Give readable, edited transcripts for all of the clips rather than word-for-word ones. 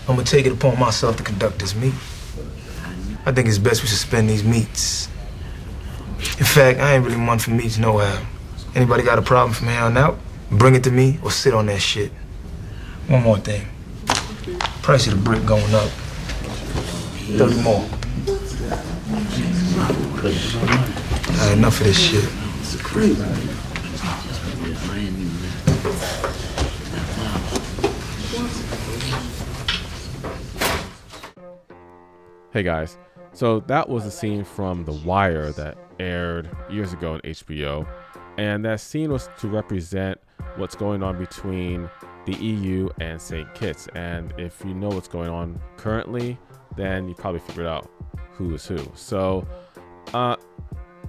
I'm gonna take it upon myself to conduct this meet. I think it's best we suspend these meets. In fact, I ain't really one for meets no how. Anybody got a problem from here on out? Bring it to me or sit on that shit. One more thing. Price of the brick going up. 30 more. Alright, enough of this shit. It's crazy. Hey guys, so that was a scene from The Wire that aired years ago on HBO, and that scene was to represent what's going on between the EU and St. Kitts. And if you know what's going on currently, then you probably figured out who is who. So I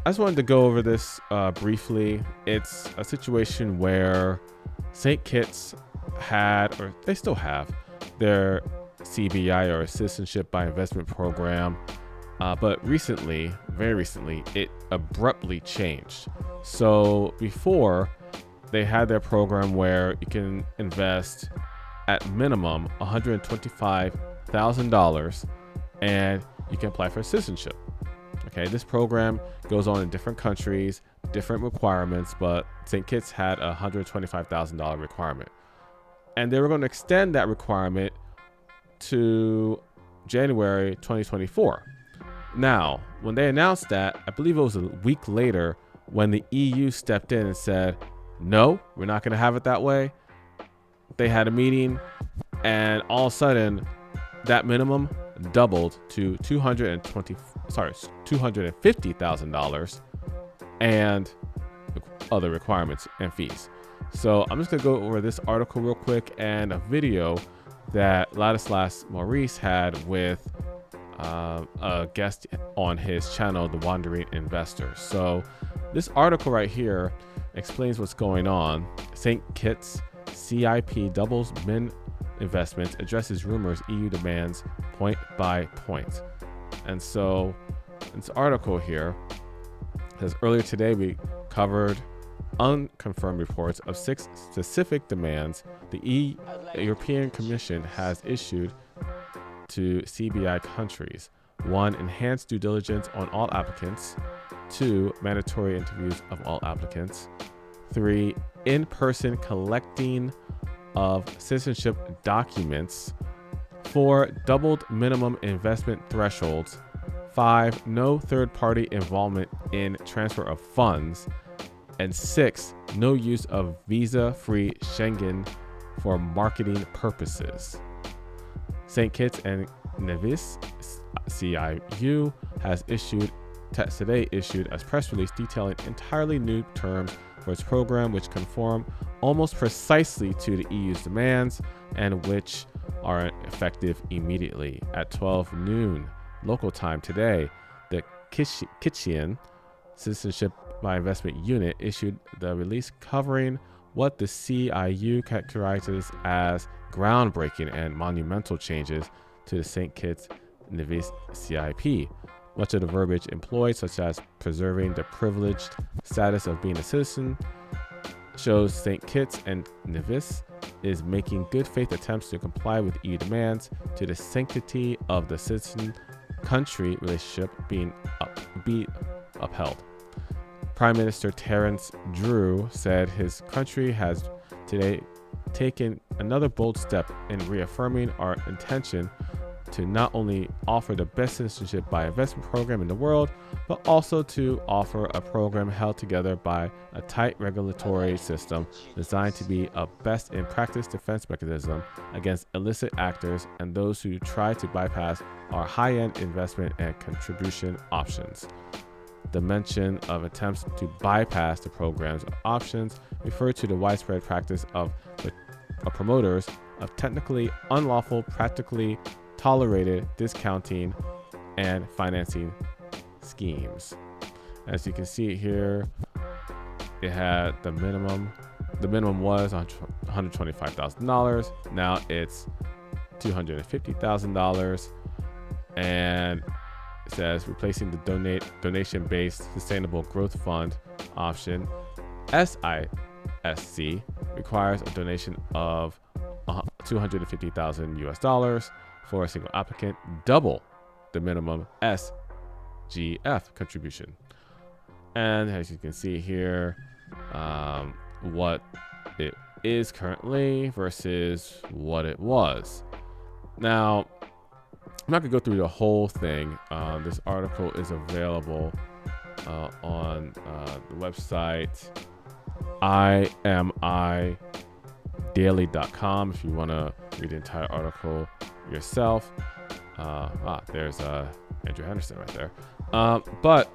just wanted to go over this briefly. It's a situation where St. Kitts had, or they still have, their CBI, or Citizenship by Investment program, but recently, very recently, it abruptly changed. So before, they had their program where you can invest at minimum $125,000 and you can apply for citizenship. Okay, this program goes on in different countries, different requirements, but St. Kitts had a $125,000 requirement. And they were going to extend that requirement to January 2024. Now, when they announced that, I believe it was a week later when the EU stepped in and said, no, we're not going to have it that way. They had a meeting, and all of a sudden, that minimum doubled to $250,000 and other requirements and fees. So I'm just going to go over this article real quick and a video that Ladislas Maurice had with a guest on his channel, The Wandering Investor. So this article right here explains what's going on. St. Kitts CIP doubles min investments, addresses rumors EU demands point by point. And so this article here says, earlier today we covered unconfirmed reports of 6 specific demands the European Commission has issued to CBI countries. 1. Enhanced due diligence on all applicants. 2. Mandatory interviews of all applicants. 3. In-person collecting of citizenship documents. 4. Doubled minimum investment thresholds. 5. No third-party involvement in transfer of funds. And 6. No use of visa-free Schengen for marketing purposes. St. Kitts and Nevis CIU has today issued a press release detailing entirely new terms for its program, which conform almost precisely to the EU's demands and which are effective immediately. At 12 noon local time today, the Kittian Citizenship by Investment Unit issued the release covering what the CIU characterizes as groundbreaking and monumental changes to the St. Kitts Nevis CIP. Much of the verbiage employed, such as preserving the privileged status of being a citizen, shows St. Kitts and Nevis is making good faith attempts to comply with EU demands to the sanctity of the citizen-country relationship be upheld. Prime Minister Terence Drew said his country has today taken another bold step in reaffirming our intention to not only offer the best citizenship by investment program in the world, but also to offer a program held together by a tight regulatory system designed to be a best in practice defense mechanism against illicit actors and those who try to bypass our high-end investment and contribution options. The mention of attempts to bypass the program's options refer to the widespread practice of promoters of technically unlawful, practically tolerated discounting and financing schemes. As you can see here, it had the minimum was $125,000. Now it's $250,000, and it says replacing the donation-based sustainable growth fund option. SISC requires a donation of $250,000 US, for a single applicant, double the minimum SGF contribution. And as you can see here, what it is currently versus what it was. Now, I'm not gonna go through the whole thing. This article is available on the website imidaily.com if you want to read the entire article yourself. There's Andrew Henderson right there. But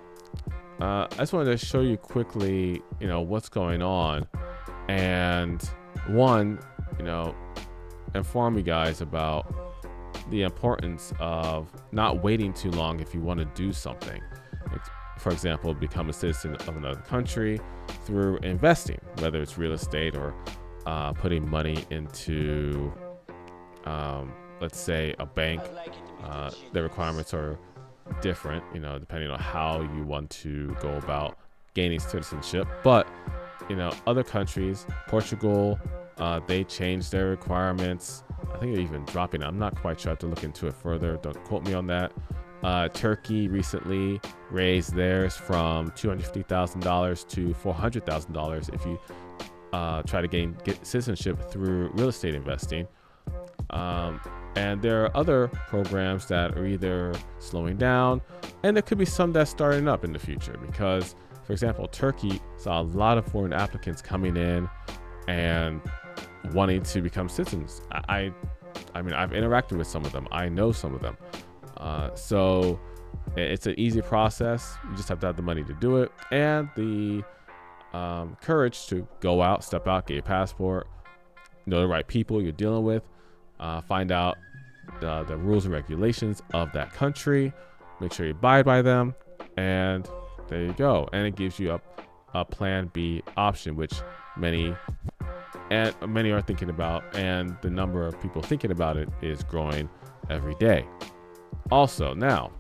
I just wanted to show you quickly, what's going on, and inform you guys about the importance of not waiting too long if you want to do something. For example, become a citizen of another country through investing, whether it's real estate or putting money into, let's say, a bank. The requirements are different, depending on how you want to go about gaining citizenship. But, other countries, Portugal, they changed their requirements. I think they're even dropping it. I'm not quite sure. I have to look into it further. Don't quote me on that. Turkey recently raised theirs from $250,000 to $400,000 if you try to get citizenship through real estate investing. And there are other programs that are either slowing down, and there could be some that's starting up in the future because, for example, Turkey saw a lot of foreign applicants coming in and wanting to become citizens. I mean, I've interacted with some of them. I know some of them. So it's an easy process. You just have to have the money to do it and the courage to go out, step out, get your passport, know the right people you're dealing with, find out the rules and regulations of that country, make sure you abide by them, and there you go. And it gives you a plan B option, which many are thinking about, and the number of people thinking about it is growing every day. Also, now,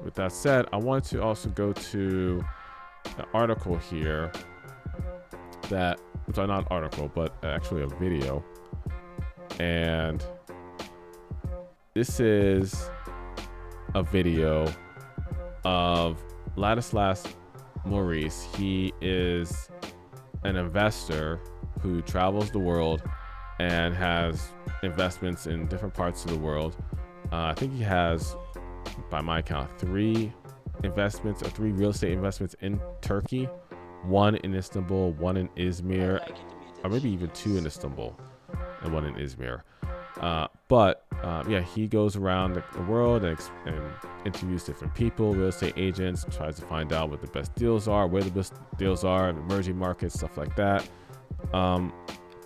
with that said, I wanted to also go to an article here not an article, but actually a video. And this is a video of Ladislas Maurice. He is an investor who travels the world and has investments in different parts of the world. I think he has, by my count, 3 real estate investments in Turkey, 1 in Istanbul, 1 in Izmir, or maybe even 2 in Istanbul and 1 in Izmir. But he goes around the world and interviews different people, real estate agents, tries to find out what the best deals are, where the best deals are, emerging markets, stuff like that.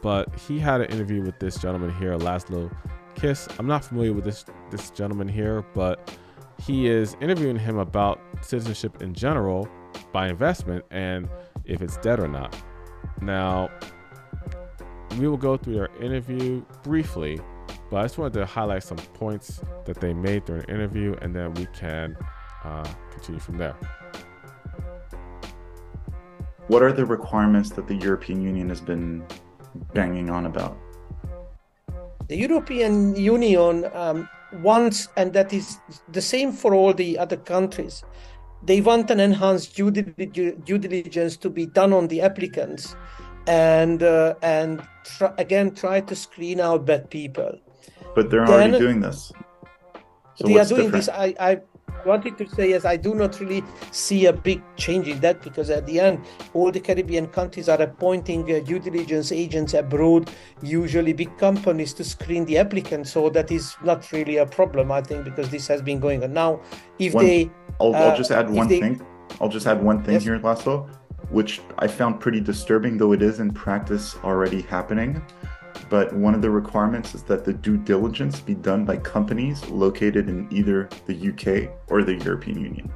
But he had an interview with this gentleman here, Laszlo Kiss. I'm not familiar with this gentleman here, but he is interviewing him about citizenship in general by investment and if it's dead or not. Now, we will go through their interview briefly, but I just wanted to highlight some points that they made during the interview, and then we can continue from there. What are the requirements that the European Union has been banging on about? The European Union wants, and that is the same for all the other countries, they want an enhanced due diligence to be done on the applicants and try to screen out bad people. But they're already doing this. So they are doing different? this. I wanted to say, yes, I do not really see a big change in that, because at the end, all the Caribbean countries are appointing due diligence agents abroad, usually big companies, to screen the applicants. So that is not really a problem, I think, because this has been going on. Now, I'll just add one thing. I'll just add one thing Yes. here, Laszlo, which I found pretty disturbing, though it is in practice already happening. But one of the requirements is that the due diligence be done by companies located in either the UK or the European Union.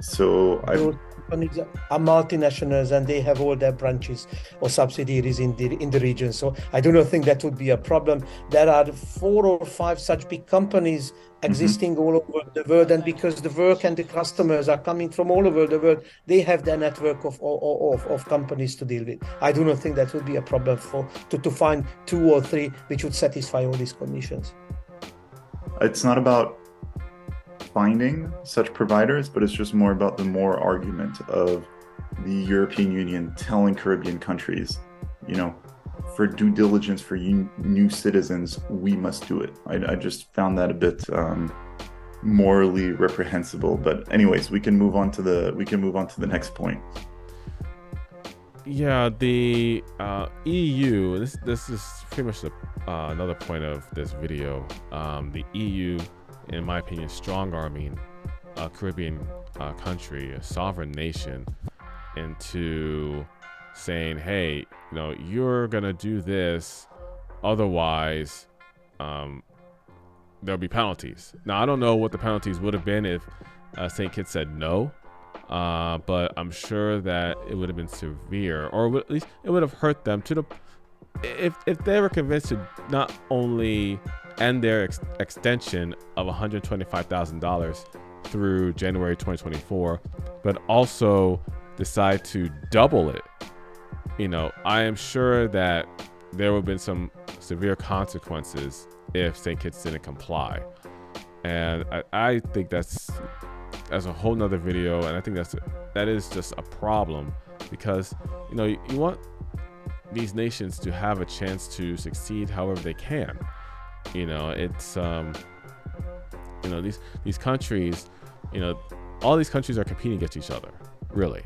So Those companies are multinationals, and they have all their branches or subsidiaries in the region. So I do not think that would be a problem. There are 4 or 5 such big companies existing all over the world, and because the work and the customers are coming from all over the world, they have their network of companies to deal with. I do not think that would be a problem to find 2 or 3 which would satisfy all these conditions. It's not about finding such providers, but it's just more about the moral argument of the European Union telling Caribbean countries, you know, for due diligence for you new citizens, we must do it. I just found that a bit morally reprehensible. But anyways, we can move on to the next point. Yeah, the EU. This is pretty much another point of this video. The EU, in my opinion, strong-arming a Caribbean country, a sovereign nation, into saying, "Hey, you know, you're gonna do this, otherwise, there'll be penalties." Now, I don't know what the penalties would have been if St. Kitts said no. But I'm sure that it would have been severe, or at least it would have hurt them to the if they were convinced to not only end their extension of $125,000 through January 2024, but also decide to double it. You know, I am sure that there would have been some severe consequences if St. Kitts didn't comply, and I think that's a whole nother video, and I think that is just a problem, because you know, you want these nations to have a chance to succeed however they can. You know, it's you know, these countries, you know, all these countries are competing against each other, really.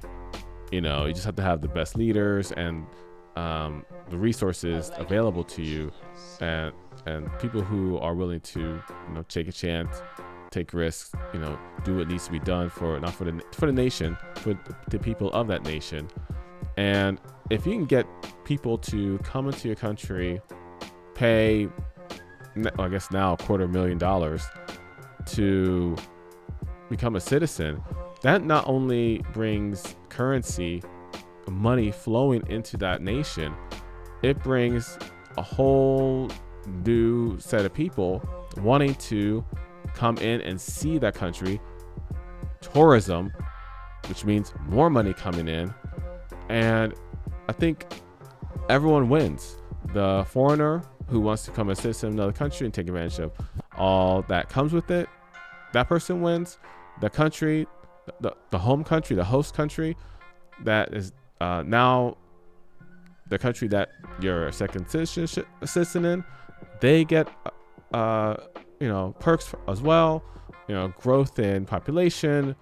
You know, you just have to have the best leaders and the resources available to you, and people who are willing to, you know, take a chance, take risks, you know, do what needs to be done for the nation, for the people of that nation. And if you can get people to come into your country, pay, I guess now $250,000 to become a citizen, that not only brings currency, money flowing into that nation, it brings a whole new set of people wanting to come in and see that country. Tourism, which means more money coming in, and I think everyone wins. The foreigner who wants to become a citizen of another country and take advantage of all that comes with it, that person wins. The country, the home country, the host country, that is now the country that you're a second citizen in, they get you know, perks as well, you know, growth in population,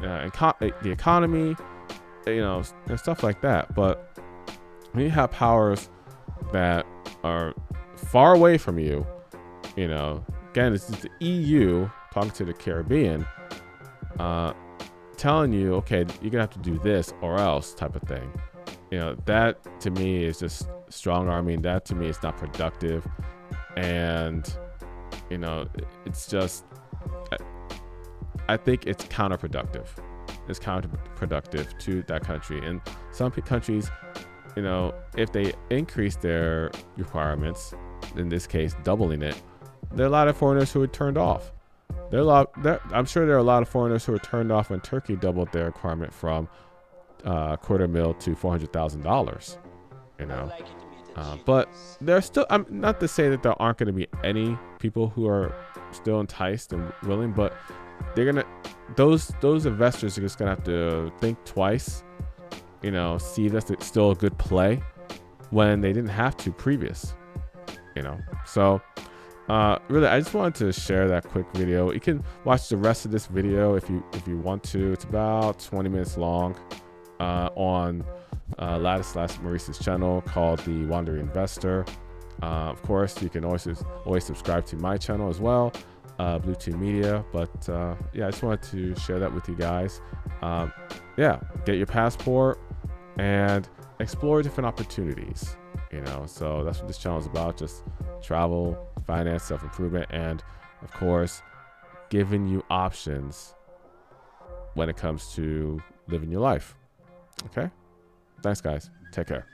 and the economy, you know, and stuff like that. But when you have powers that are far away from you, you know, again, this is the EU talking to the Caribbean, telling you, okay, you're gonna have to do this or else, type of thing. You know, that to me is just strong arming. That to me is not productive, and you know, it's just, I think it's counterproductive. It's counterproductive to that country. And some countries, you know, if they increase their requirements, in this case doubling it, there are a lot of foreigners who are turned off. I'm sure there are a lot of foreigners who are turned off when Turkey doubled their requirement from $250,000 to $400,000. You know. But there's still, I'm not to say that there aren't going to be any people who are still enticed and willing, but those investors are just gonna have to think twice, you know, see if that's still a good play when they didn't have to previous, you know. So really, I just wanted to share that quick video. You can watch the rest of this video if you want to. It's about 20 minutes long, on Ladislas Maurice's channel called The Wandering Investor. Of course, you can always subscribe to my channel as well, Bluetooth Media. But yeah, I just wanted to share that with you guys. Yeah, get your passport and explore different opportunities. You know, so that's what this channel is about: just travel, finance, self-improvement, and of course, giving you options when it comes to living your life. Okay. Thanks, guys. Take care.